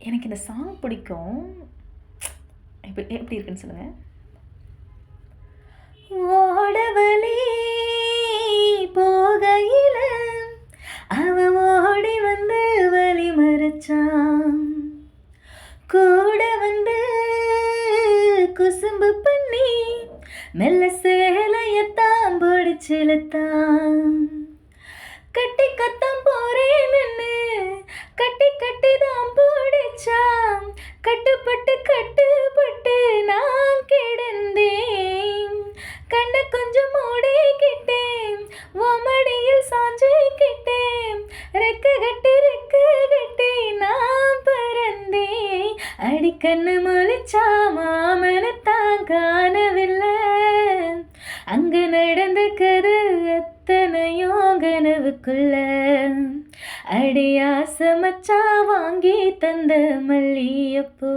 எனக்கு இந்த சாங் பிடிக்கும். எப்படி இருக்குன்னு சொல்லுங்க. ஓடவழி போகையில அவ ஓடி வந்து வழி மறைச்சான். கூட வந்து குசும்பு பண்ணி மெல்ல சேலையத்தான் பிடிச்சிழுத்தான். கட்டி கத்தம் போறேன்னு கட்டி கட்டி தான் பிடிச்சான். கட்டுப்பட்டு கட்டுப்பட்டு நான் கிடந்தேன். கண்ண கொஞ்சம் மூடிக்கிட்டேன், மடியில் சாஞ்சிக்கிட்டேன். ரெக்க கட்டி நான் பறந்தேன். அடிக்கண்ணு முழிச்சா மாமனத்தான் காணவில்லை. அங்க நடந்த கரு அத்தனையோ கனவுக்குள்ள. அடியாச மச்சா வாங்கி தந்த மல்லியப்பூ.